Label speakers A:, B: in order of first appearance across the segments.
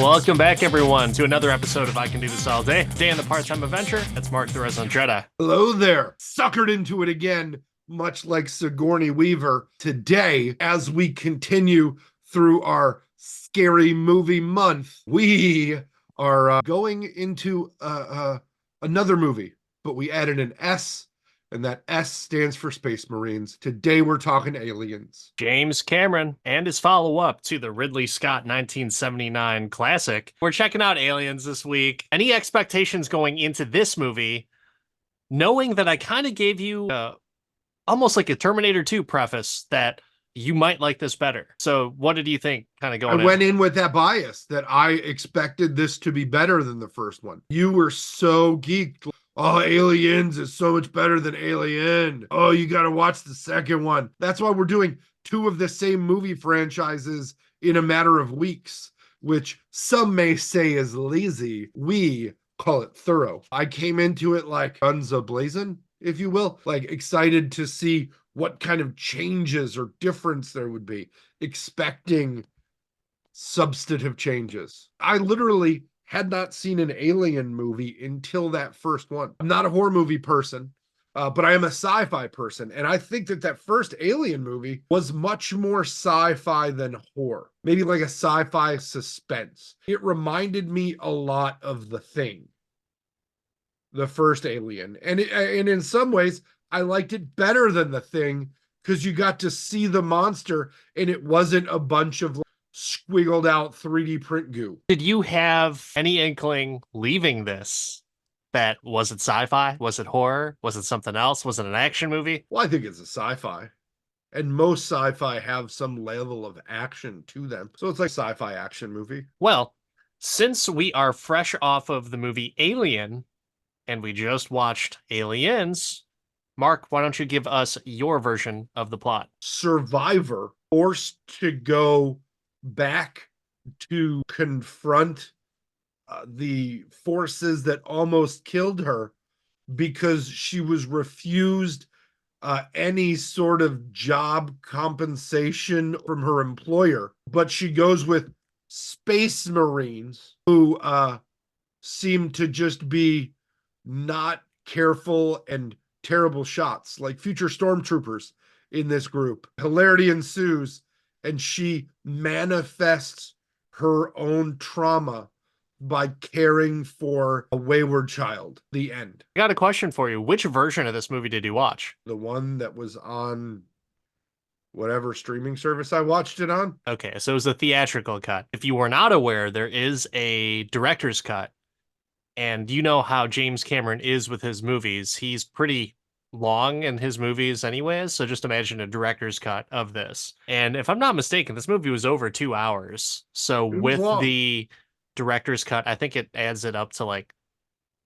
A: Welcome back, everyone, to another episode of I Can Do This All Day. Day in the Part-Time Adventure. That's Mark, the Resident Jedi.
B: Hello there. Suckered into it again, much like Sigourney Weaver. Today, as we continue through our scary movie month, we are going into another movie, but we added an S, and that S stands for Space Marines. Today, we're talking aliens.
A: James Cameron and his follow-up to the Ridley Scott 1979 classic. We're checking out Aliens this week. Any expectations going into this movie, knowing that I kind of gave you almost like a Terminator 2 preface that you might like this better. So what did you think kind of going in?
B: I went in with that bias that I expected this to be better than the first one. You were so geeked. Oh, Aliens is so much better than Alien. Oh, you got to watch the second one. That's why we're doing two of the same movie franchises in a matter of weeks, which some may say is lazy. We call it thorough. I came into it like guns a-blazing, if you will, like excited to see what kind of changes or difference there would be, expecting substantive changes. I literally had not seen an alien movie until that first one. I'm not a horror movie person, but I am a sci-fi person. And I think that first alien movie was much more sci-fi than horror. Maybe like a sci-fi suspense. It reminded me a lot of The Thing, the first Alien. And in some ways, I liked it better than The Thing because you got to see the monster and it wasn't a bunch of squiggled out 3D print goo.
A: Did you have any inkling leaving this that was it sci-fi? Was it horror? Was it something else? Was it an action movie?
B: Well, I think it's a sci-fi. And most sci-fi have some level of action to them. So it's like a sci-fi action movie.
A: Well, since we are fresh off of the movie Alien and we just watched Aliens, Mark, why don't you give us your version of the plot?
B: Survivor forced to go back to confront the forces that almost killed her because she was refused any sort of job compensation from her employer. But she goes with Space Marines who seem to just be not careful and terrible shots, like future stormtroopers in this group. Hilarity ensues, and she manifests her own trauma by caring for a wayward child. The end.
A: I got a question for you. Which version of this movie did you watch?
B: The one that was on whatever streaming service I watched it on.
A: Okay, so it was a theatrical cut. If you were not aware, there is a director's cut. And you know how James Cameron is with his movies. He's pretty long in his movies anyways, so just imagine a director's cut of this. And if I'm not mistaken, this movie was over 2 hours. So with the director's cut, I think it adds it up to like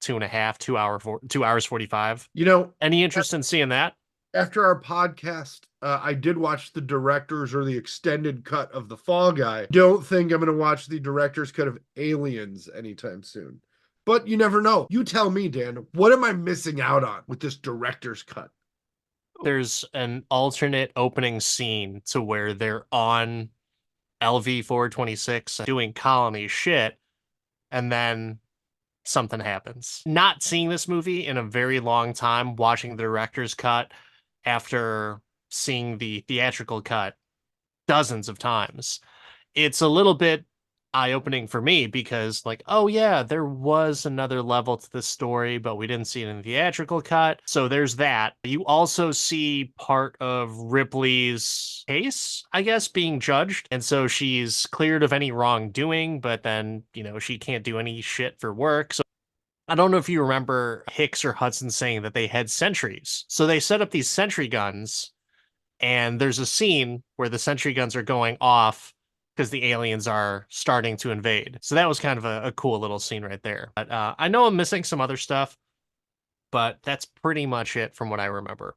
A: 2.5, 2 hours 45.
B: You know,
A: any interest in seeing that?
B: After our podcast, I did watch the director's or the extended cut of The Fall Guy. Don't think I'm going to watch the director's cut of Aliens anytime soon. But you never know. You tell me, Dan, what am I missing out on with this director's cut?
A: There's an alternate opening scene to where they're on LV-426 doing colony shit, and then something happens. Not seeing this movie in a very long time, watching the director's cut after seeing the theatrical cut dozens of times, it's a little bit eye-opening for me because, like, oh yeah, there was another level to this story, but we didn't see it in the theatrical cut. So there's that. You also see part of Ripley's case, I guess, being judged. And so she's cleared of any wrongdoing, but then, you know, she can't do any shit for work. So I don't know if you remember Hicks or Hudson saying that they had sentries. So they set up these sentry guns, and there's a scene where the sentry guns are going off because the aliens are starting to invade. So that was kind of a cool little scene right there. But I know I'm missing some other stuff, but that's pretty much it from what I remember.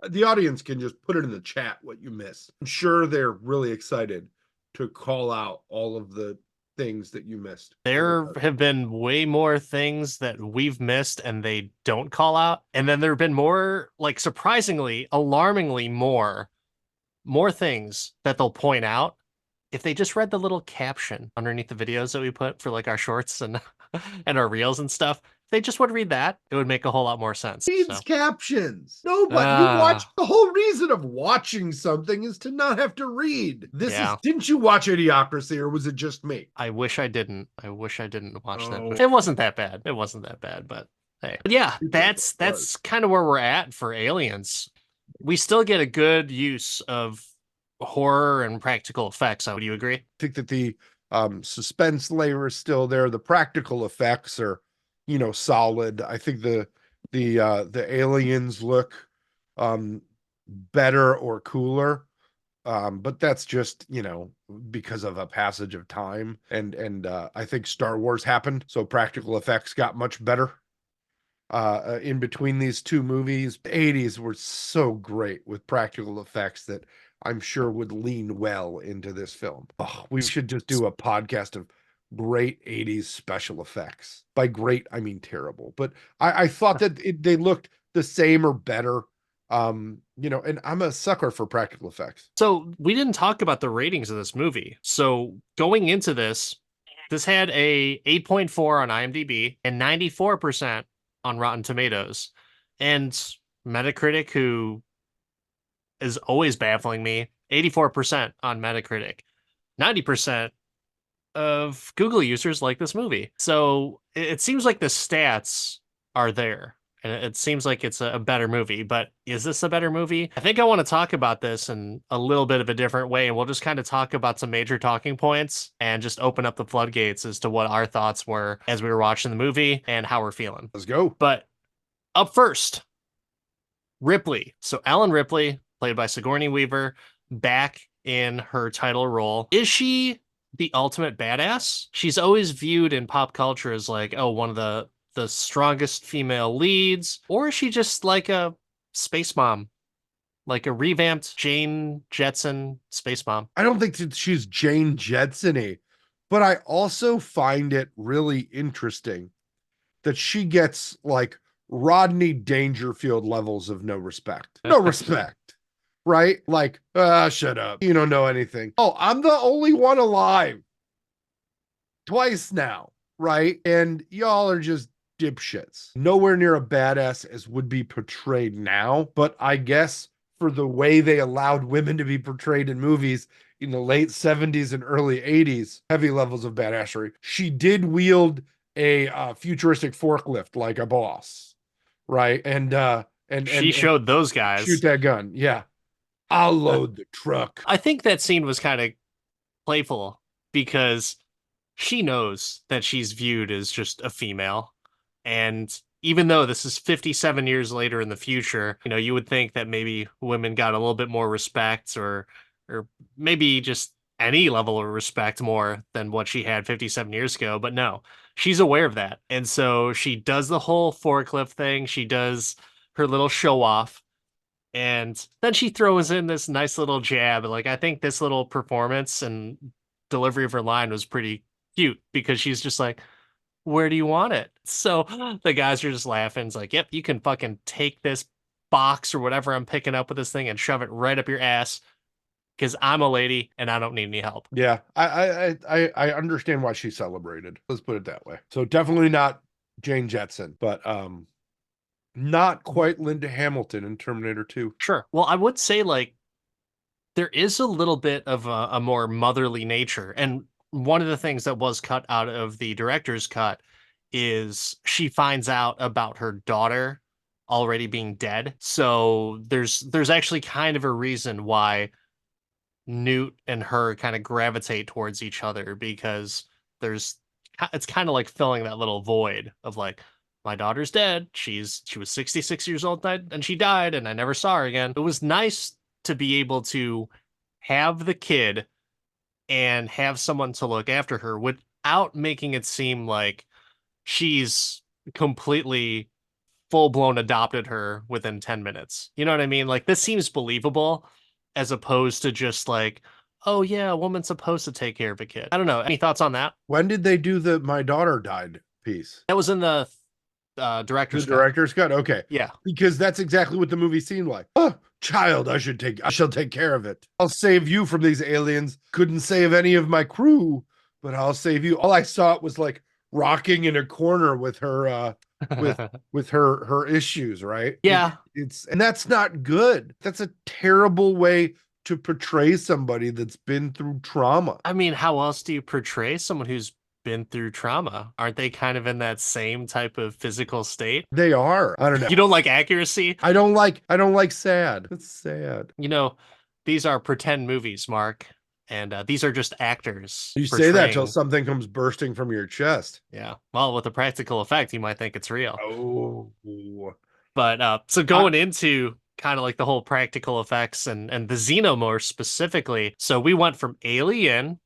B: The audience can just put it in the chat what you missed. I'm sure they're really excited to call out all of the things that you missed.
A: There have been way more things that we've missed and they don't call out. And then there have been more, like, surprisingly, alarmingly more things that they'll point out if they just read the little caption underneath the videos that we put for like our shorts and and our reels and stuff, if they just would read that, it would make a whole lot more sense.
B: Reads
A: So,
B: captions. No, but you watch,
A: ah,
B: the whole reason of watching something is to not have to read. This is,
A: yeah.
B: didn't you watch Idiocracy or was it just me?
A: I wish I didn't. I wish I didn't watch that
B: Oh,
A: movie. It wasn't that bad. It wasn't that bad, but hey. But yeah,
B: people thought
A: that's
B: it was.
A: that's kind of where we're at for Aliens. We still get a good use of horror and practical effects. Would you agree?
B: I think that the suspense layer is still there. The practical effects are, solid. I think the aliens look better or cooler. But that's just, because of a passage of time. And I think Star Wars happened, so practical effects got much better in between these two movies. The 80s were so great with practical effects that I'm sure would lean well into this film. Oh, we should just do a podcast of great 80s special effects. By great, I mean terrible. But I thought that they looked the same or better. And I'm a sucker for practical effects.
A: So we didn't talk about the ratings of this movie. So going into this, this had a 8.4 on IMDb and 94% on Rotten Tomatoes. And Metacritic, who is always baffling me, 84% on Metacritic. 90% of Google users like this movie. So it seems like the stats are there. And it seems like it's a better movie, but is this a better movie? I think I want to talk about this in a little bit of a different way, and we'll just kind of talk about some major talking points and just open up the floodgates as to what our thoughts were as we were watching the movie and how we're feeling.
B: Let's go.
A: But up first, Ripley. So Ellen Ripley, played by Sigourney Weaver, back in her title role. Is she the ultimate badass? She's always viewed in pop culture as like, oh, one of the strongest female leads, or is she just like a space mom, like a revamped Jane Jetson space mom?
B: I don't think that she's Jane Jetson-y, but I also find it really interesting that she gets like Rodney Dangerfield levels of no respect. No respect, right? Like, shut up. You don't know anything. Oh, I'm the only one alive twice now, right? And y'all are just dipshits. Nowhere near a badass as would be portrayed now, but I guess for the way they allowed women to be portrayed in movies in the late 70s and early 80s, heavy levels of badassery. She did wield a futuristic forklift like a boss, right? And
A: She showed those
B: shoot
A: guys.
B: that gun. Yeah. I'll load the truck.
A: I think that scene was kind of playful because she knows that she's viewed as just a female. And even though this is 57 years later in the future, you would think that maybe women got a little bit more respect or maybe just any level of respect more than what she had 57 years ago. But no, she's aware of that. And so she does the whole forklift thing. She does her little show off. And then she throws in this nice little jab. Like, I think this little performance and delivery of her line was pretty cute because she's just like, where do you want it? So the guys are just laughing. It's like, yep, you can fucking take this box or whatever I'm picking up with this thing and shove it right up your ass because I'm a lady and I don't need any help.
B: Yeah, I understand why she celebrated. Let's put it that way. So definitely not Jane Jetson, but not quite Linda Hamilton in Terminator 2.
A: Sure. Well, I would say like there is a little bit of a more motherly nature. And one of the things that was cut out of the director's cut is she finds out about her daughter already being dead. So there's actually kind of a reason why Newt and her kind of gravitate towards each other because there's it's kind of like filling that little void of like my daughter's dead. She was 66 years old and she died and I never saw her again. It was nice to be able to have the kid and have someone to look after her without making it seem like she's completely full blown adopted her within 10 minutes. You know what I mean? Like this seems believable as opposed to just like, oh yeah, a woman's supposed to take care of a kid. I don't know. Any thoughts on that?
B: When did they do the my daughter died piece?
A: That was in the
B: The
A: director's cut.
B: director's cut? Okay.
A: Yeah.
B: Because that's exactly what the movie seemed like. Oh, child, I shall take care of it. I'll save you from these aliens. Couldn't save any of my crew, but I'll save you. All I saw it was like rocking in a corner with her with her issues, right?
A: Yeah.
B: It's and that's not good. That's a terrible way to portray somebody that's been through trauma.
A: I mean, how else do you portray someone who's been through trauma? Aren't they kind of in that same type of physical state?
B: They are. I don't know.
A: You don't like accuracy?
B: I don't like sad. It's sad.
A: You know, these are pretend movies, Mark, and these are just actors
B: You say that till
A: portraying.
B: something comes bursting from your chest.
A: Yeah. Well, with a practical effect, you might think it's real.
B: Oh,
A: But so
B: I,
A: going into kind of like the whole practical effects and the xenomorph specifically, so we went from Alien,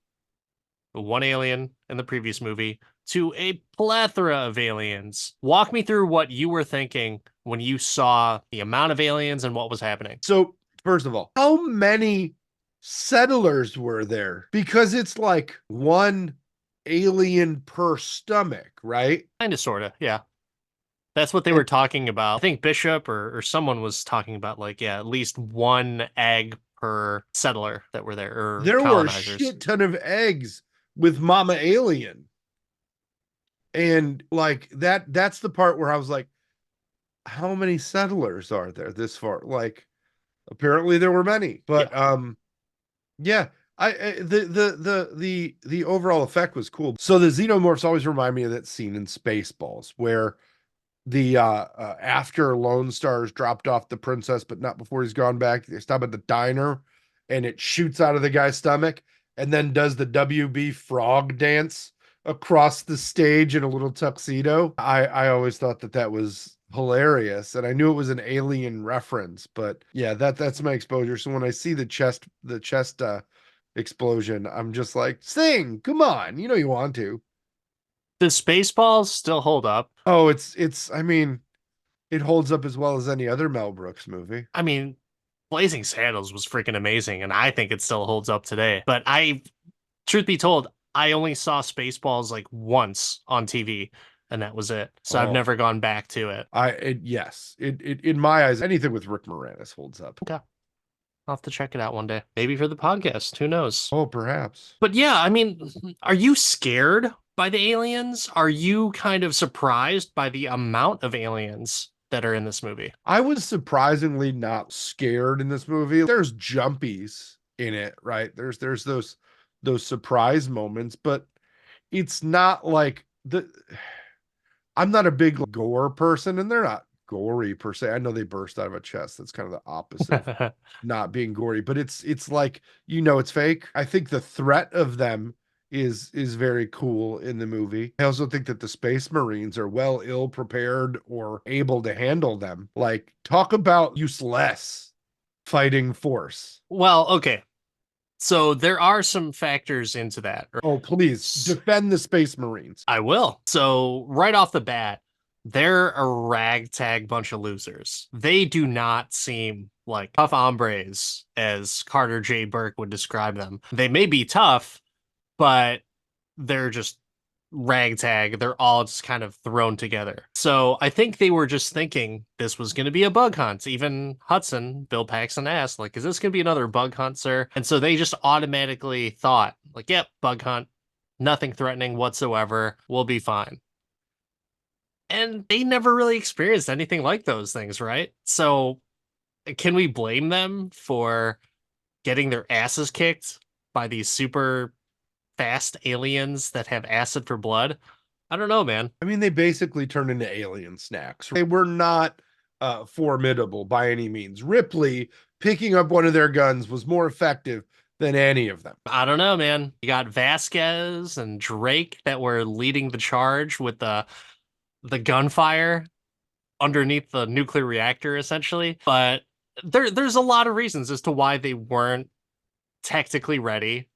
A: one alien in the previous movie, to a plethora of aliens. Walk me through what you were thinking when you saw the amount of aliens and what was happening.
B: so first of all, how many settlers were there? Because it's like one alien per stomach, right?
A: Kind of, sort of, yeah. That's what they
B: And
A: were talking about. I think Bishop or someone was talking about, like, yeah, at least one egg per settler that were there, or
B: there were a
A: colonizers.
B: shit ton of eggs with Mama Alien. And like that's the part where I was like, how many settlers are there this far? Like apparently there were many, but
A: Yeah.
B: yeah, the overall effect was cool. So the xenomorphs always remind me of that scene in Spaceballs where the after Lone Star's dropped off the princess, but not before he's gone back. They stop at the diner, and it shoots out of the guy's stomach, and then does the WB frog dance across the stage in a little tuxedo. I always thought that was hilarious, and I knew it was an alien reference, but yeah, that's my exposure. So when I see the chest explosion, I'm just like, sing, come on, you know you want to.
A: Does Spaceballs still hold up?
B: Oh, it's I mean, it holds up as well as any other Mel Brooks movie.
A: I mean, Blazing Saddles was freaking amazing, and I think it still holds up today. But truth be told, I only saw Spaceballs like once on TV, and that was it. So I've
B: Oh,
A: never gone back to it.
B: yes, it in my eyes, anything with Rick Moranis holds up.
A: Okay. I'll have to check it out one day. Maybe for the podcast. Who knows?
B: Oh, perhaps.
A: But yeah, I mean, are you scared by the aliens? Are you kind of surprised by the amount of aliens that are in this movie?
B: I was surprisingly not scared in this movie. There's jumpies in it, right? There's those surprise moments, but it's not like the I'm not a big gore person, and they're not gory per se. I know they burst out of a chest. That's kind of the opposite of not being gory, but it's like it's fake. I think the threat of them is very cool in the movie. I also think that the Space Marines are well ill prepared or able to handle them. Like talk about useless fighting force.
A: Well, okay. So there are some factors into that.
B: Oh, please defend the Space Marines.
A: I will. So right off the bat, they're a ragtag bunch of losers. They do not seem like tough hombres as Carter J. Burke would describe them. They may be tough, but they're just ragtag. They're all just kind of thrown together. So I think they were just thinking this was going to be a bug hunt. Even Hudson, Bill Paxton asked, like, is this going to be another bug hunt, sir? And so they just automatically thought, like, yep, bug hunt, nothing threatening whatsoever. We'll be fine. And they never really experienced anything like those things, right? So can we blame them for getting their asses kicked by these super fast aliens that have acid for blood? I don't know, man.
B: I mean, they basically turned into alien snacks. They were not formidable by any means. Ripley picking up one of their guns was more effective than any of them.
A: I don't know, man. You got Vasquez and Drake that were leading the charge with the gunfire underneath the nuclear reactor, essentially. But there's a lot of reasons as to why they weren't tactically ready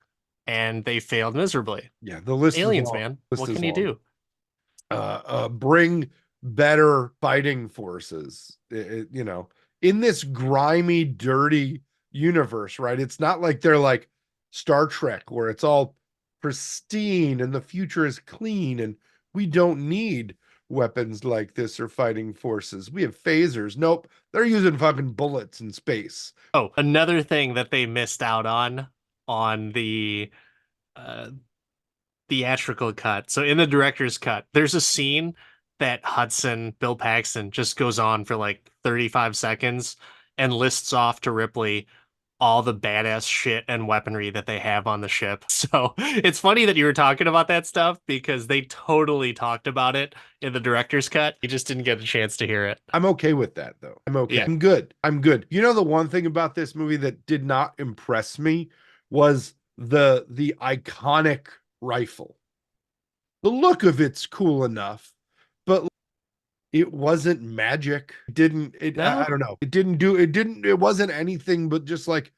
A: and they failed miserably.
B: Yeah, the list is
A: Aliens,
B: long.
A: man.
B: List
A: What
B: is
A: can you
B: long.
A: do?
B: Bring better fighting forces. In this grimy, dirty universe, right? It's not like they're like Star Trek where it's all pristine and the future is clean and we don't need weapons like this are fighting forces. We have phasers. Nope, they're using fucking bullets in space.
A: Oh, another thing that they missed out on the uh, theatrical cut. So in the director's cut, there's a scene that Bill Paxton, just goes on for like 35 seconds and lists off to Ripley all the badass shit and weaponry that they have on the ship. So it's funny that you were talking about that stuff because they totally talked about it in the director's cut. You just didn't get a chance to hear it.
B: I'm okay with that though. I'm okay.
A: Yeah.
B: I'm good. I'm good. You know, the one thing about this movie that did not impress me was the iconic rifle. The look of it's cool enough, but it wasn't magic. It didn't it I
A: No?
B: don't know. It wasn't anything but just like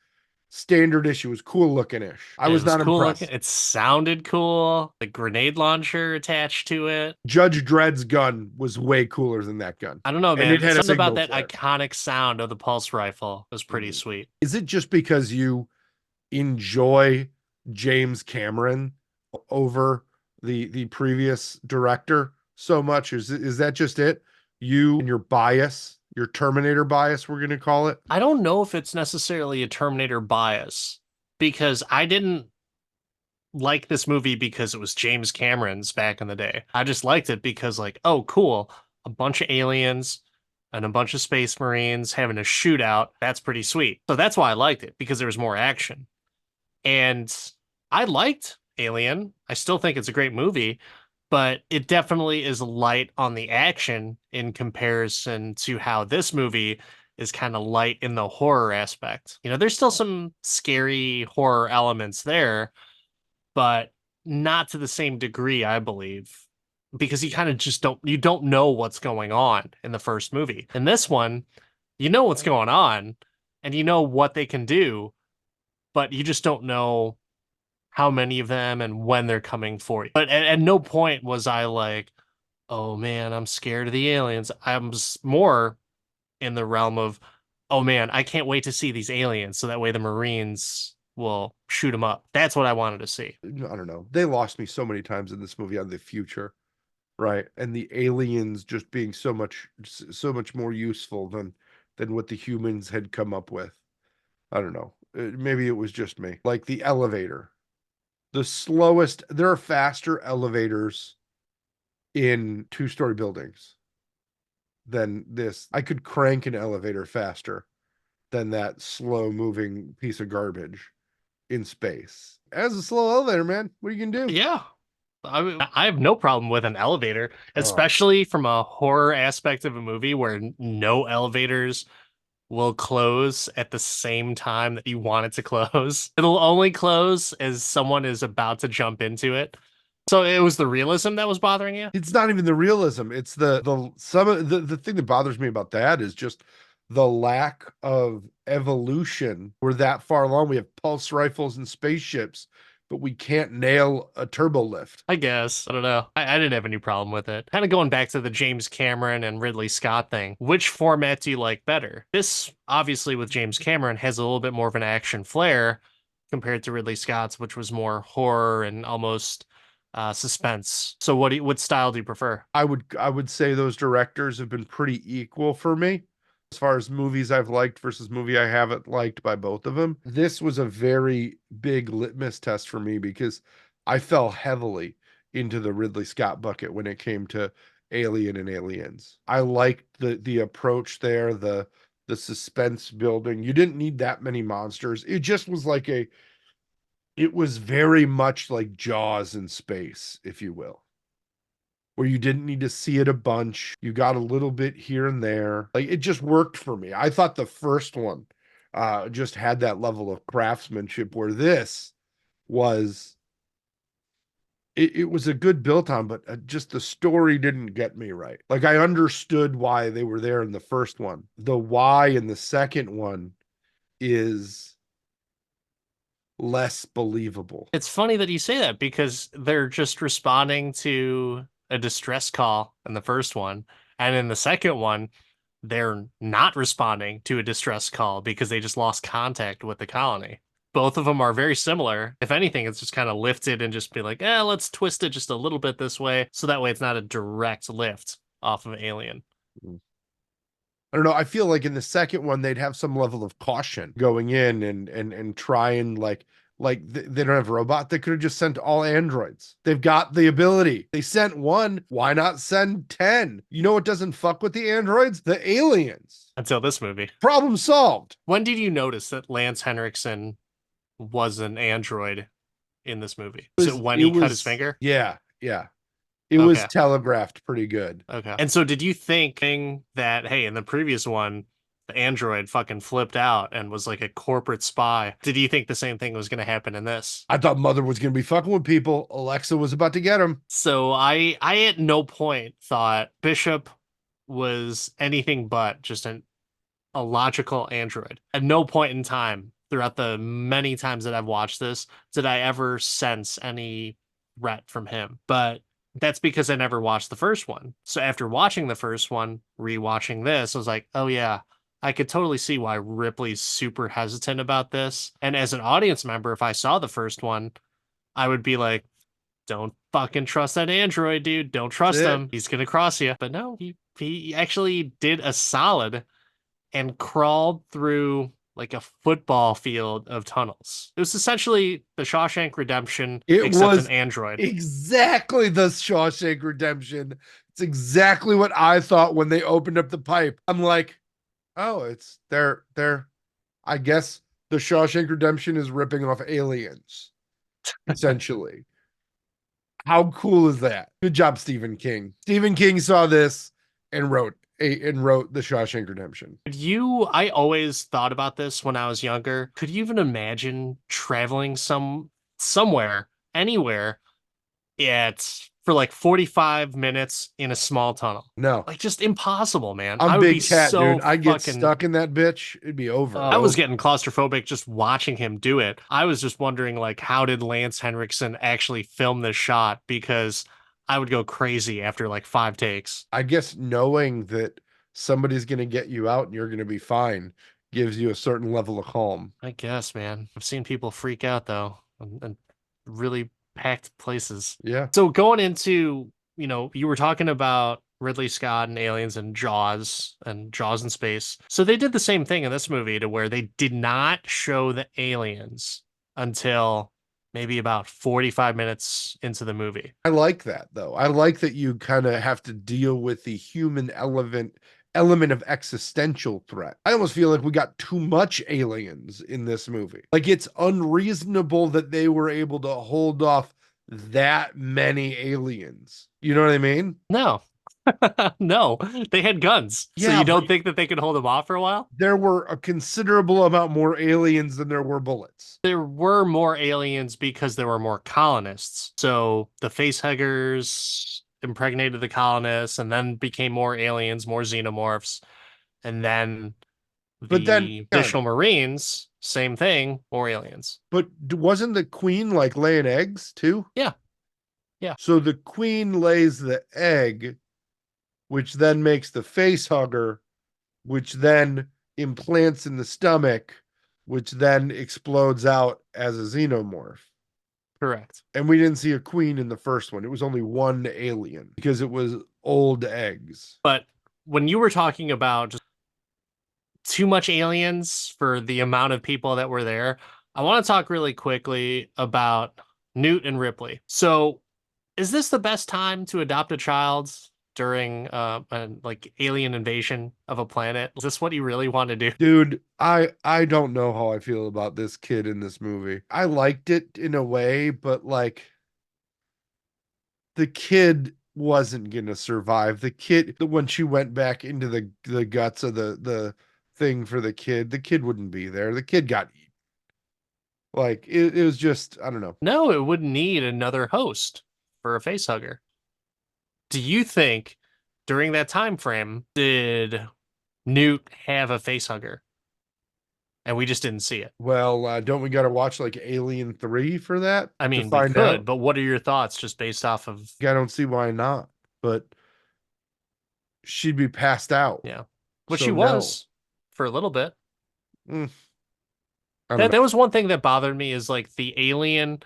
B: standard issue. It was cool looking ish. I
A: It
B: was
A: was
B: not
A: cool looking.
B: impressed.
A: It sounded cool. The grenade launcher attached to it.
B: Judge Dredd's gun was way cooler than that gun.
A: I don't know,
B: And it
A: man.
B: had a
A: Something about
B: signal
A: that
B: flare.
A: iconic sound of the pulse rifle was pretty sweet.
B: Is it just because you enjoy James Cameron over the previous director so much? Is that just it? You and your bias, your Terminator bias, we're gonna call it.
A: I don't know if it's necessarily a Terminator bias because I didn't like this movie because it was James Cameron's back in the day. I just liked it because, like, oh, cool, a bunch of aliens and a bunch of space marines having a shootout. That's pretty sweet. So that's why I liked it because there was more action. And I liked Alien. I still think it's a great movie, but it definitely is light on the action in comparison to how this movie is kind of light in the horror aspect. You know, there's still some scary horror elements there, but not to the same degree, I believe, because you kind of just don't know what's going on in the first movie. In this one, you know what's going on and you know what they can do, but you just don't know how many of them and when they're coming for you. But at no point was I like, oh man, I'm scared of the aliens. I'm more in the realm of, oh man, I can't wait to see these aliens so that way the Marines will shoot them up. That's what I wanted to see.
B: I don't know. They lost me so many times in this movie on the future, right? And the aliens just being so much more useful than what the humans had come up with. I don't know. Maybe it was just me. Like the elevator. The slowest, there are faster elevators in two-story buildings than this. I could crank an elevator faster than that slow moving piece of garbage in space. As a slow elevator, man, what are you gonna do?
A: Yeah. I have no problem with an elevator,
B: Oh,
A: especially from a horror aspect of a movie where no elevators will close at the same time that you want it to close. It'll only close as someone is about to jump into it. So it was the realism that was bothering you?
B: it's not even the realism. It's the some of the thing that bothers me about that is just the lack of evolution. We're that far along. We have pulse rifles and spaceships, but we can't nail a turbo lift.
A: I guess. I don't know. I didn't have any problem with it. Kind of going back to the James Cameron and Ridley Scott thing. Which format do you like better? This, obviously, with James Cameron, has a little bit more of an action flair compared to Ridley Scott's, which was more horror and almost suspense. So what style do you prefer?
B: I would say those directors have been pretty equal for me as far as movies I've liked versus movie I haven't liked by both of them. This was a very big litmus test for me because I fell heavily into the Ridley Scott bucket when it came to Alien and Aliens. I liked the approach there, the suspense building. You didn't need that many monsters. It just was like it was very much like Jaws in space, if you will, where you didn't need to see it a bunch. You got a little bit here and there. Like it just worked for me. I thought the first one just had that level of craftsmanship where this was it was a good built on, but just the story didn't get me right. Like I understood why they were there in the first one. The why in the second one is less believable.
A: It's funny that you say that because they're just responding to a distress call in the first one. And in the second one, they're not responding to a distress call because they just lost contact with the colony. Both of them are very similar. If anything, it's just kind of lifted and just be like, let's twist it just a little bit this way. So that way it's not a direct lift off of Alien.
B: I don't know. I feel like in the second one they'd have some level of caution going in and try and they don't have a robot. They could have just sent all androids. They've got the ability. They sent one. Why not send 10? You know what doesn't fuck with the androids? The aliens.
A: Until this movie.
B: Problem solved.
A: When did you notice that Lance Henriksen was an android in this movie? Was it when
B: It
A: he cut his
B: was
A: finger?
B: yeah, yeah. It was
A: Okay.
B: telegraphed pretty good.
A: Okay. And so did you think that, hey, in the previous one, the android fucking flipped out and was like a corporate spy? Did you think the same thing was going to happen in this?
B: I thought Mother was going to be fucking with people. Alexa was about to get him.
A: So I at no point thought Bishop was anything but just a logical android. At no point in time throughout the many times that I've watched this did I ever sense any threat from him. But that's because I never watched the first one. So after watching the first one, rewatching this, I was like, oh yeah, I could totally see why Ripley's super hesitant about this. And as an audience member, if I saw the first one, I would be like, don't fucking trust that android, dude. Don't
B: That's
A: trust
B: it.
A: him. He's gonna cross you. But no, he actually did a solid and crawled through like a football field of tunnels. It was essentially the Shawshank Redemption,
B: It
A: except an
B: was
A: android.
B: exactly the Shawshank Redemption. It's exactly what I thought when they opened up the pipe. I'm like, oh, it's they're I guess the Shawshank Redemption is ripping off aliens, essentially. How cool is that? Good job, Stephen King. Stephen King saw this and wrote the Shawshank Redemption.
A: I always thought about this when I was younger. Could you even imagine traveling somewhere, anywhere, for like 45 minutes in a small tunnel?
B: No,
A: Like just impossible, man.
B: I'm
A: I would be
B: big cat,
A: so
B: dude. I get
A: fucking
B: stuck in that bitch. It'd be over.
A: I was getting claustrophobic just watching him do it. I was just wondering, like, how did Lance Henriksen actually film this shot? Because I would go crazy after like 5 takes.
B: I guess knowing that somebody's going to get you out and you're going to be fine gives you a certain level of calm.
A: I guess, man. I've seen people freak out though, and really packed places.
B: Yeah.
A: So going into, you were talking about Ridley Scott and aliens and Jaws in space. So they did the same thing in this movie to where they did not show the aliens until maybe about 45 minutes into the movie.
B: I like that though. I like that you kind of have to deal with the human element of existential threat. I almost feel like we got too much aliens in this movie. Like it's unreasonable that they were able to hold off that many aliens. You know what I mean?
A: No. No, they had guns. So
B: Yeah,
A: you
B: but
A: don't think that they could hold them off for a while?
B: there were a considerable amount more aliens than there were bullets.
A: There were more aliens because there were more colonists. So the facehuggers impregnated the colonists and then became more aliens, more xenomorphs. And then
B: But then,
A: the
B: hang on,
A: additional marines, same thing, more aliens.
B: but wasn't the queen like laying eggs too?
A: Yeah, yeah,
B: So the queen lays the egg, which then makes the face hugger, which then implants in the stomach, which then explodes out as a xenomorph.
A: correct.
B: And we didn't see a queen in the first one. It was only one alien because it was old eggs.
A: But when you were talking about just too much aliens for the amount of people that were there, I want to talk really quickly about Newt and Ripley. So is this the best time to adopt a child during an like alien invasion of a planet? Is this what you really want to do?
B: Dude, I don't know how I feel about this kid in this movie. I liked it in a way, but like the kid wasn't gonna survive. The kid, when she went back into the guts of the thing for the kid wouldn't be there. The kid got eaten. Like it was just, I don't know.
A: No, it wouldn't need another host for a facehugger. Do you think during that time frame did Newt have a facehugger and we just didn't see it?
B: Well, don't we got to watch like Alien 3 for that
A: I
B: to
A: mean, we
B: find
A: could,
B: out?
A: but what are your thoughts just based off of,
B: I don't see why not. But she'd be passed out.
A: yeah, what she
B: So no.
A: was for a little bit?
B: Mm. I don't
A: That
B: know.
A: that was one thing that bothered me is like the alien,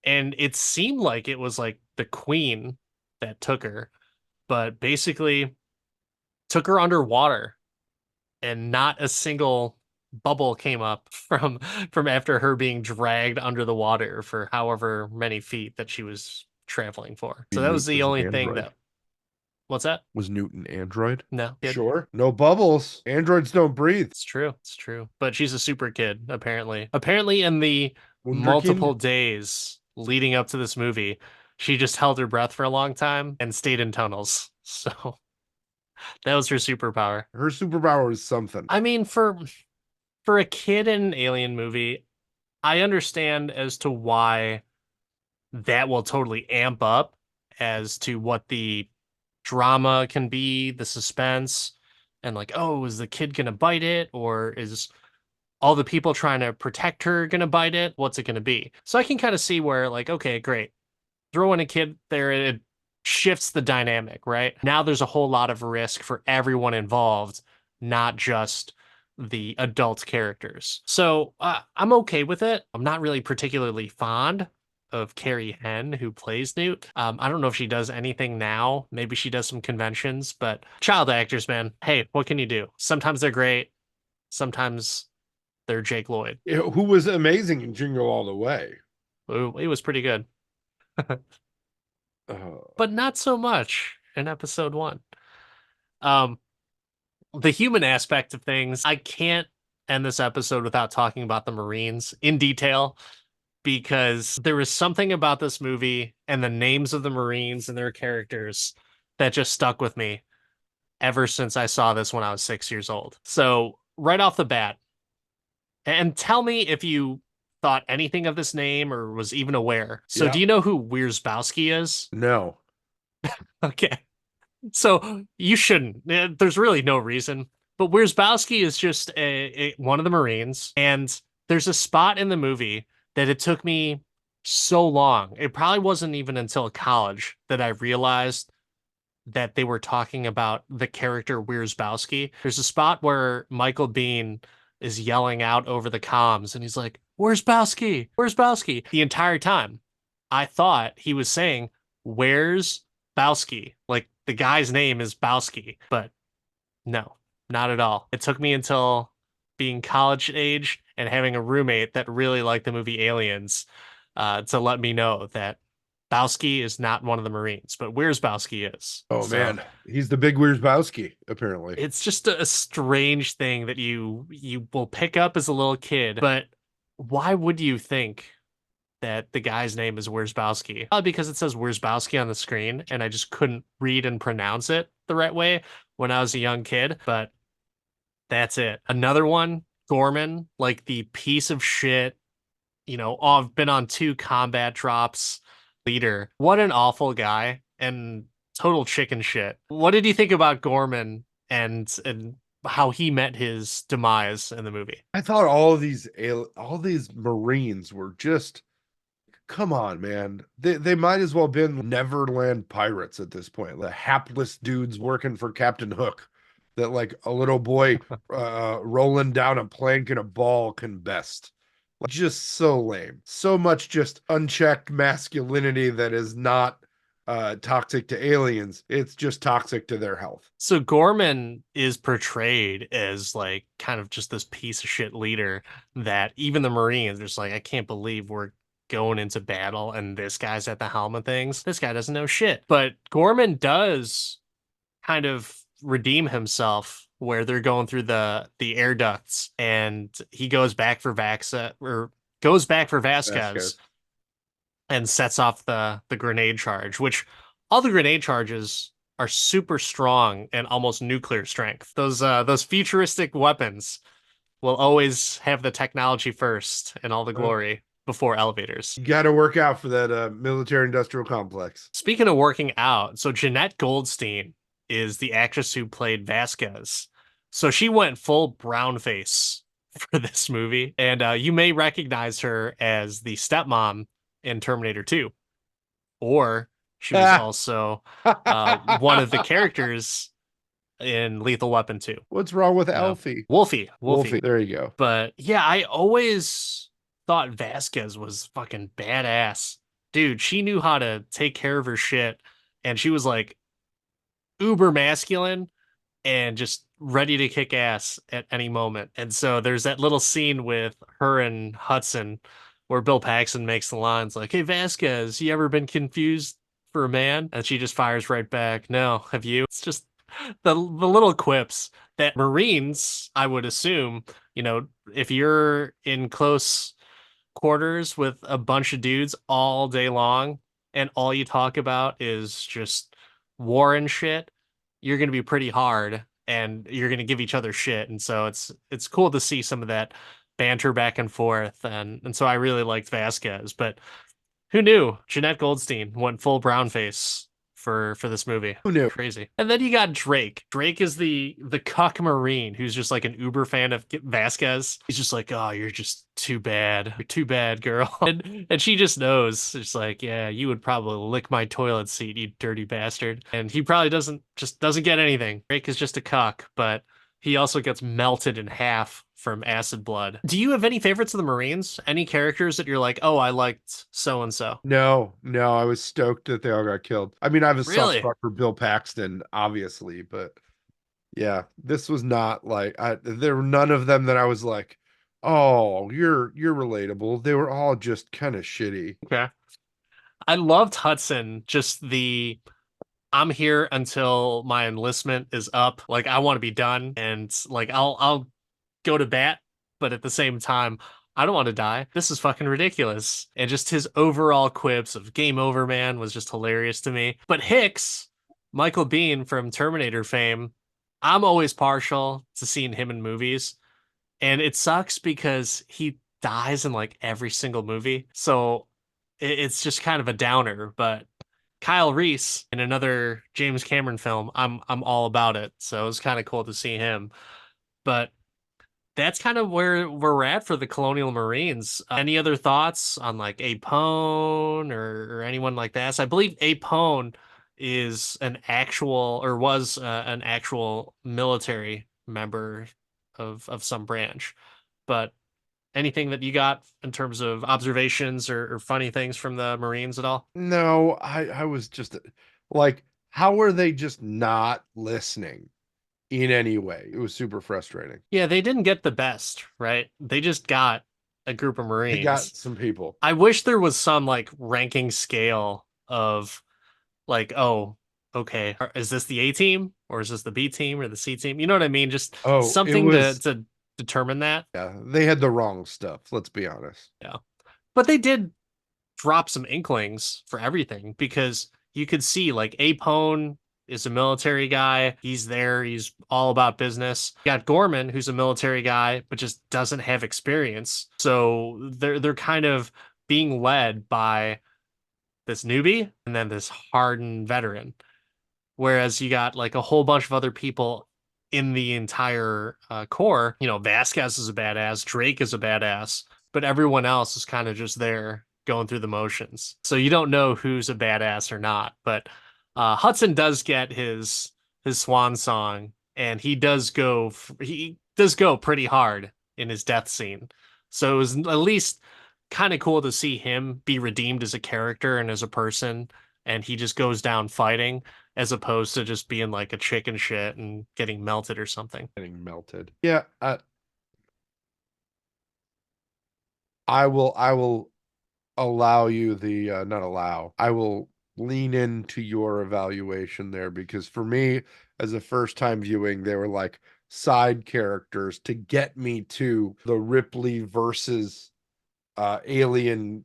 A: and it seemed like it was like the queen that took her, but basically took her underwater and not a single bubble came up from after her being dragged under the water for however many feet that she was traveling for. So that was
B: Newt
A: the
B: was an
A: only thing
B: android.
A: that, what's that?
B: Was Newt an android?
A: No, kid.
B: Sure. No bubbles. Androids don't breathe.
A: It's true. It's true. But she's a super kid, apparently. Apparently, in the
B: Wunderkind.
A: multiple days leading up to this movie, she just held her breath for a long time and stayed in tunnels. So that was her superpower.
B: Her superpower is something.
A: I mean, for a kid in an alien movie, I understand as to why that will totally amp up as to what the drama can be, the suspense, and like, oh, is the kid gonna bite it, or is all the people trying to protect her gonna bite it? What's it gonna be? So I can kind of see where, like, okay, great, throw in a kid there, it shifts the dynamic, right? Now there's a whole lot of risk for everyone involved, not just the adult characters. So I'm okay with it. I'm not really particularly fond of Carrie Henn, who plays Newt. I don't know if she does anything now. Maybe she does some conventions, but child actors, man, hey, what can you do? Sometimes they're great. Sometimes they're Jake Lloyd.
B: Who was amazing in Jingle All the Way.
A: Ooh, it was pretty good,
B: Uh,
A: but not so much in episode one. Um, the human aspect of things, I can't end this episode without talking about the Marines in detail because there was something about this movie and the names of the Marines and their characters that just stuck with me ever since I saw this when I was 6 years old. So, right off the bat, and tell me if you thought anything of this name or was even aware. So,
B: yeah.
A: do you know who Wierzbowski is?
B: No.
A: Okay. So you shouldn't. There's really no reason. But Wierzbowski is just one of the Marines, and there's a spot in the movie that it took me so long. It probably wasn't even until college that I realized that they were talking about the character Wierzbowski. There's a spot where Michael Biehn is yelling out over the comms, and he's like, "Where's Bowski? Where's Bowski?" The entire time, I thought he was saying, "Where's Bowski?" Like the guy's name is Bowski, but no, not at all. It took me until being college age and having a roommate that really liked the movie Aliens to let me know that Bowski is not one of the Marines, but where's Bowski is.
B: Oh
A: So
B: man, he's the big Wierzbowski, apparently.
A: it's just a strange thing that you will pick up as a little kid, but why would you think that the guy's name is Wierzbowski? Probably because it says Wierzbowski on the screen, and I just couldn't read and pronounce it the right way when I was a young kid, but that's it. Another one, Gorman, like the piece of shit, I've been on two combat drops leader. What an awful guy and total chicken shit. What did you think about Gorman and how he met his demise in the movie?
B: I thought all these Marines were just come on, man. They might as well have been Neverland pirates at this point. The hapless dudes working for Captain Hook that like a little boy rolling down a plank in a ball can best. Like, just so lame. So much just unchecked masculinity that is not toxic to aliens. It's just toxic to their health.
A: So Gorman is portrayed as like kind of just this piece of shit leader that even the Marines are just like, I can't believe we're going into battle and this guy's at the helm of things. This guy doesn't know shit. But Gorman does kind of redeem himself where they're going through the air ducts and he goes back for Vaxa or goes back for Vasquez
B: Vasquez.
A: and sets off the grenade charge, which all the grenade charges are super strong and almost nuclear strength. Those futuristic weapons will always have the technology first and all the
B: Uh,
A: glory before elevators.
B: you got to work out for that military industrial complex.
A: Speaking of working out, so Jeanette Goldstein is the actress who played Vasquez. So she went full brown face for this movie, and you may recognize her as the stepmom in Terminator 2, or she was also one of the characters in Lethal Weapon 2.
B: What's wrong with
A: You know,
B: Alfie?
A: Wolfie.
B: Wolfie. There you go.
A: But yeah, I always thought Vasquez was fucking badass. Dude, she knew how to take care of her shit, and she was like uber masculine and just ready to kick ass at any moment. And so there's that little scene with her and Hudson where Bill Paxton makes the lines like, "Hey Vasquez, you ever been confused for a man?" And she just fires right back, "No, have you?" It's just the little quips that Marines, I would assume, you know, if you're in close quarters with a bunch of dudes all day long and all you talk about is just war and shit, you're going to be pretty hard and you're going to give each other shit. And so it's cool to see some of that banter back and forth, and so I really liked Vasquez, but who knew Jeanette Goldstein went full brown face for this movie?
B: Who knew?
A: Crazy. And then you got Drake. Drake is the cuck Marine who's just like an uber fan of Vasquez. He's just like, "Oh, you're just too bad. You're too bad, girl." And she just knows. It's like, "Yeah, you would probably lick my toilet seat, you dirty bastard." And he probably doesn't get anything. Drake is just a cuck, but he also gets melted in half from acid blood. Do you have any favorites of the Marines? Any characters that you're like, "Oh, I liked so and so"?
B: No, no, I was stoked that they all got killed. I mean, I have a soft
A: Really?
B: spot for Bill Paxton, obviously, but yeah, this was not like there were none of them that I was like, "Oh, you're relatable." They were all just kind of shitty.
A: Okay. I loved Hudson, just the "I'm here until my enlistment is up. Like I want to be done and like I'll go to bat, but at the same time, I don't want to die. This is fucking ridiculous." And just his overall quips of "game over, man" was just hilarious to me. But Hicks, Michael Biehn from Terminator fame, I'm always partial to seeing him in movies. And it sucks because he dies in like every single movie. So it's just kind of a downer, but Kyle Reese in another James Cameron film, I'm all about it. So it was kind of cool to see him. But that's kind of where we're at for the Colonial Marines. Any other thoughts on like Apone or anyone like that? So I believe Apone is an actual or was an actual military member of some branch. But anything that you got in terms of observations or funny things from the Marines at all?
B: No, I was just like, how are they just not listening in any way? It was super frustrating.
A: Yeah, they didn't get the best, right? They just got a group of
B: They got
A: Marines.
B: some people.
A: I wish there was some like ranking scale of like, oh, okay, is this the A team or is this the B team or the C team? You know what I mean? Just
B: Oh, it
A: something
B: was,
A: to determine that.
B: yeah, they had the wrong stuff, let's be honest.
A: Yeah. But they did drop some inklings for everything because you could see like Apone is a military guy. He's there. He's all about business. You got Gorman, who's a military guy, but just doesn't have experience. So they're kind of being led by this newbie and then this hardened veteran. Whereas you got like a whole bunch of other people in the entire core. You know, Vasquez is a badass, Drake is a badass, but everyone else is kind of just there going through the motions. So you don't know who's a badass or not. But Hudson does get his swan song, and he does go pretty hard in his death scene. So it was at least kind of cool to see him be redeemed as a character and as a person, and he just goes down fighting as opposed to just being like a chicken shit and getting melted or something.
B: Getting melted. Yeah, I will allow you the not allow. I will lean into your evaluation there because for me, as a first time viewing, they were like side characters to get me to the Ripley versus alien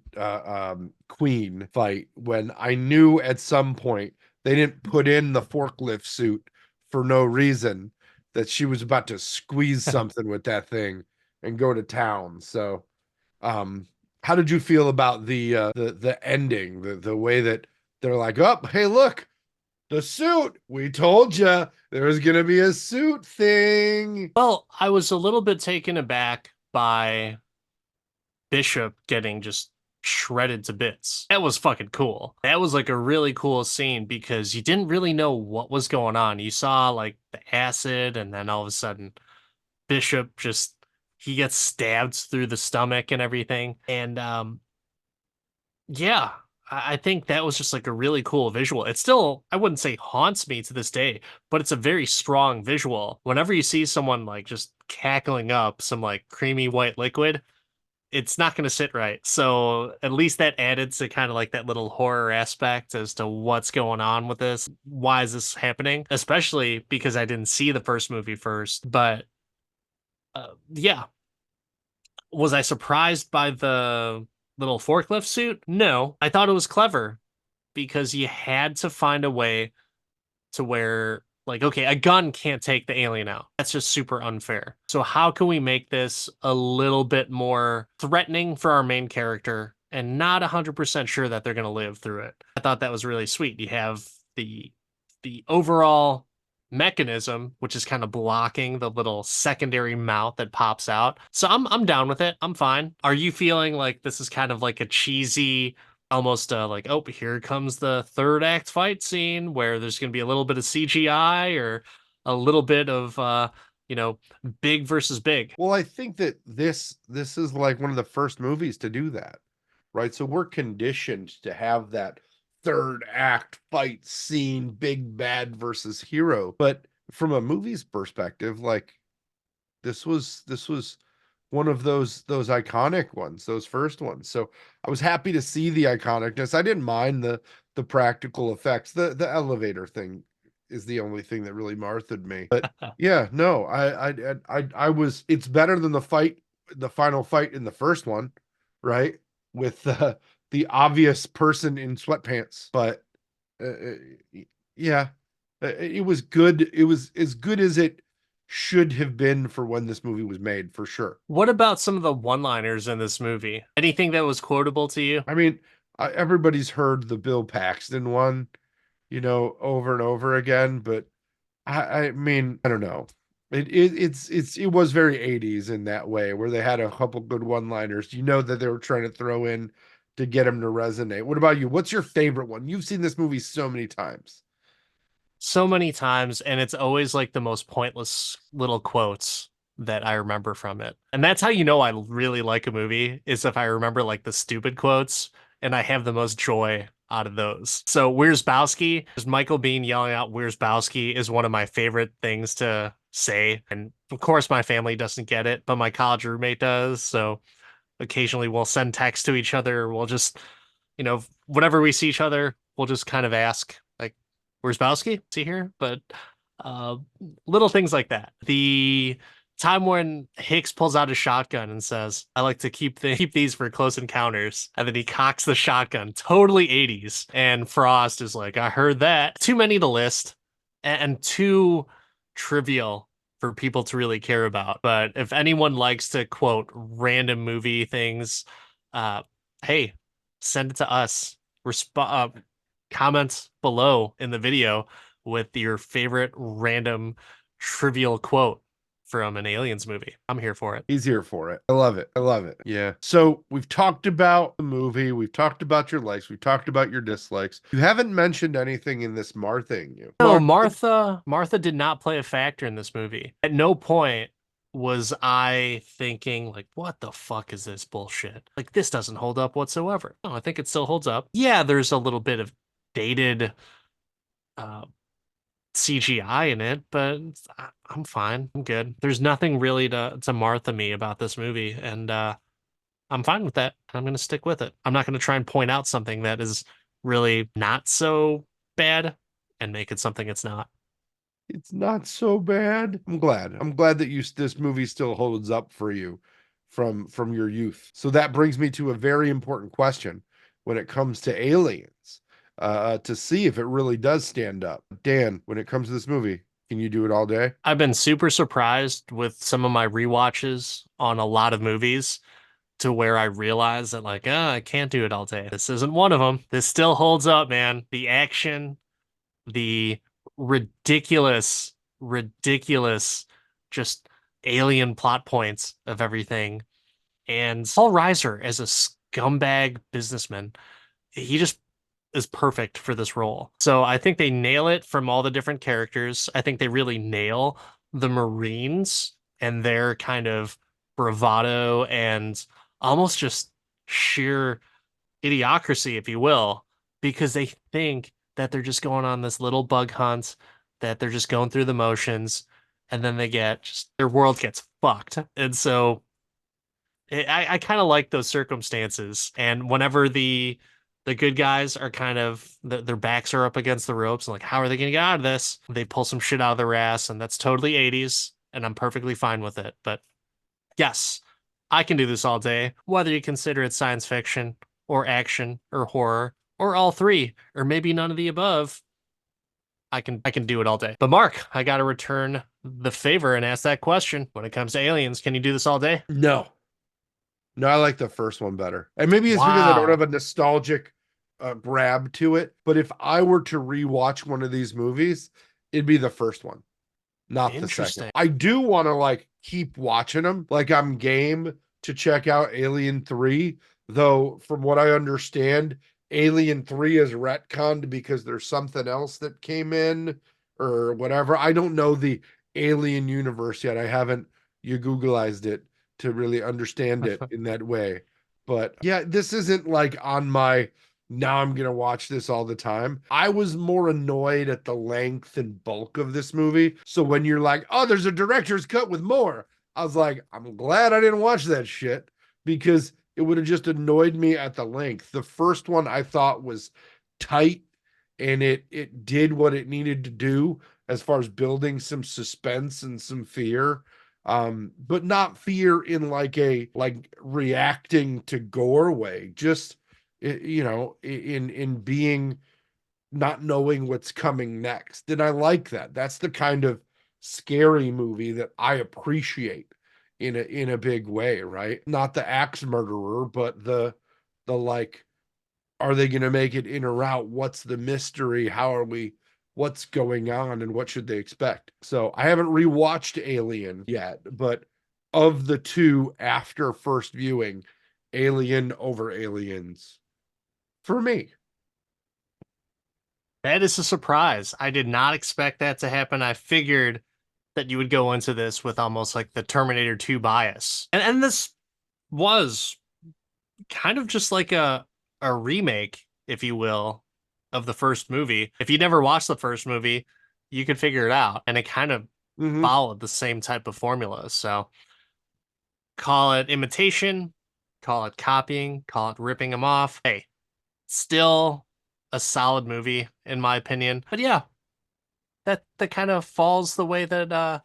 B: queen fight when I knew at some point they didn't put in the forklift suit for no reason, that she was about to squeeze something with that thing and go to town. So um, how did you feel about the ending, the way that they're like, "Oh, hey, look, the suit. We told you there was gonna be a suit thing."
A: Well, I was a little bit taken aback by Bishop getting just shredded to bits. That was fucking cool. That was like a really cool scene because you didn't really know what was going on. You saw like the acid, and then all of a sudden Bishop just he gets stabbed through the stomach and everything. And yeah, I think that was just like a really cool visual. It still, I wouldn't say haunts me to this day, but it's a very strong visual. Whenever you see someone like just cackling up some like creamy white liquid, it's not going to sit right. So at least that added to kind of like that little horror aspect as to what's going on with this. Why is this happening? Especially because I didn't see the first movie first. But yeah, was I surprised by the little forklift suit? No, I thought it was clever because you had to find a way to where, like, okay, a gun can't take the alien out. That's just super unfair. So how can we make this a little bit more threatening for our main character and not 100% sure that they're going to live through it? I thought that was really sweet. You have the the overall mechanism, which is kind of blocking the little secondary mouth that pops out. So I'm down with it. I'm fine. Are you feeling like this is kind of like a cheesy, almost like, oh, here comes the third act fight scene where there's going to be a little bit of CGI or a little bit of you know, big versus big?
B: Well, I think that this is like one of the first movies to do that, right? So we're conditioned to have that third act fight scene, big bad versus hero. But from a movie's perspective, like this was one of those iconic ones, those first ones. So I was happy to see the iconicness. I didn't mind the practical effects. The elevator thing is the only thing that really marthed me. But yeah, no, I was. It's better than the final fight in the first one, right? With the obvious person in sweatpants. But yeah, it was good. It was as good as it should have been for when this movie was made, for sure.
A: What about some of the one-liners in this movie? Anything that was quotable to you?
B: I mean, everybody's heard the Bill Paxton one, over and over again, but I mean, I don't know. It was very 80s in that way, where they had a couple good one-liners. You know that they were trying to throw in to get them to resonate. What about you? What's your favorite one? You've seen this movie so many times.
A: So many times, and it's always like the most pointless little quotes that I remember from it. And that's how you know I really like a movie, is if I remember like the stupid quotes and I have the most joy out of those. So Where's Bowski? Just Michael Biehn yelling out Where's Bowski is one of my favorite things to say. And of course my family doesn't get it, but my college roommate does. So occasionally we'll send texts to each other. We'll just, whenever we see each other, we'll just kind of ask, like, where's Bowski? Is he here? But uh, little things like that. The time when Hicks pulls out a shotgun and says, I like to keep these for close encounters. And then he cocks the shotgun, totally 80s. And Frost is like, I heard that. Too many to list and too trivial for people to really care about. But if anyone likes to quote random movie things, uh, hey, send it to us. Comment below in the video with your favorite random trivial quote from an Aliens movie. I'm here for it.
B: He's here for it. I love it. I love it. Yeah. So we've talked about the movie. We've talked about your likes. We've talked about your dislikes. You haven't mentioned anything in this Marthing you.
A: No, Martha did not play a factor in this movie. At no point was I thinking like, what the fuck is this bullshit? Like, this doesn't hold up whatsoever. No, I think it still holds up. Yeah, there's a little bit of dated uh CGI in it, but I'm fine. I'm good. There's nothing really to Martha me about this movie, and I'm fine with that. I'm gonna stick with it. I'm not gonna try and point out something that is really not so bad and make it something it's not.
B: It's not so bad. I'm glad. I'm glad that this movie still holds up for you from your youth. So that brings me to a very important question when it comes to Aliens, to see if it really does stand up. Dan, when it comes to this movie, can you do it all day?
A: I've been super surprised with some of my rewatches on a lot of movies to where I realize that like, I can't do it all day. This isn't one of them. This still holds up, man. The action, the ridiculous, ridiculous, just alien plot points of everything. And Paul Reiser as a scumbag businessman. He just is perfect for this role. So I think they nail it from all the different characters. I think they really nail the Marines and their kind of bravado and almost just sheer idiocracy, if you will, because they think that they're just going on this little bug hunt, that they're just going through the motions, and then they get just their world gets fucked. And so I kind of like those circumstances. And whenever the good guys are kind of their backs are up against the ropes, and like, how are they going to get out of this? They pull some shit out of their ass, and that's totally 80s, and I'm perfectly fine with it. But yes, I can do this all day, whether you consider it science fiction or action or horror or all three, or maybe none of the above. I can do it all day. But Mark, I got to return the favor and ask that question. When it comes to aliens, can you do this all day?
B: No. No, I like the first one better. And maybe it's because I don't have
A: Wow.
B: a nostalgic grab to it. But if I were to rewatch one of these movies, it'd be the first one, not the second.
A: Interesting.
B: I do want to like keep watching them. Like I'm game to check out Alien 3, though from what I understand, Alien 3 is retconned because there's something else that came in or whatever. I don't know the Alien universe yet. I haven't you Googleized it to really understand it in that way. But yeah, this isn't like on my now I'm going to watch this all the time. I was more annoyed at the length and bulk of this movie. So when you're like, oh, there's a director's cut with more, I was like, I'm glad I didn't watch that shit because it would have just annoyed me at the length. The first one I thought was tight and it did what it needed to do as far as building some suspense and some fear, but not fear in like a like reacting to gore way, just in being not knowing what's coming next. And I like that. That's the kind of scary movie that I appreciate in a big way, right? Not the axe murderer, but the like, are they going to make it in or out? What's the mystery? How are we? What's going on and what should they expect? So I haven't rewatched Alien yet, but of the two after first viewing, Alien over Aliens for me.
A: That is a surprise. I did not expect that to happen. I figured that you would go into this with almost like the Terminator 2 bias. And this was kind of just like a remake, if you will, of the first movie. If you never watched the first movie, you could figure it out. And it kind of
B: Mm-hmm.
A: followed the same type of formula. So call it imitation, call it copying, call it ripping them off. Hey, still a solid movie in my opinion. But yeah, that kind of falls the way that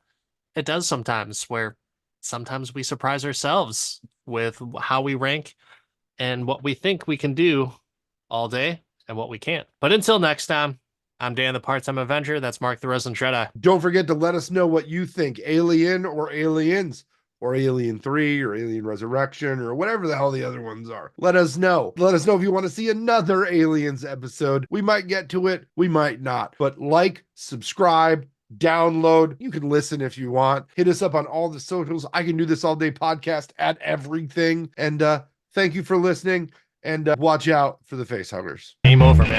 A: it does sometimes, where sometimes we surprise ourselves with how we rank and what we think we can do all day and what we can't. But until next time, I'm Dan the Part-Time Avenger. That's Mark the Resident Jedi.
B: Don't forget to let us know what you think, Alien or Aliens, or Alien 3 or Alien Resurrection or whatever the hell the other ones are. Let us know. Let us know if you want to see another Aliens episode. We might get to it, we might not. But like, subscribe, download. You can listen if you want. Hit us up on all the socials. I Can Do This All Day podcast at everything. And thank you for listening. And watch out for the face huggers.
A: Game over, man.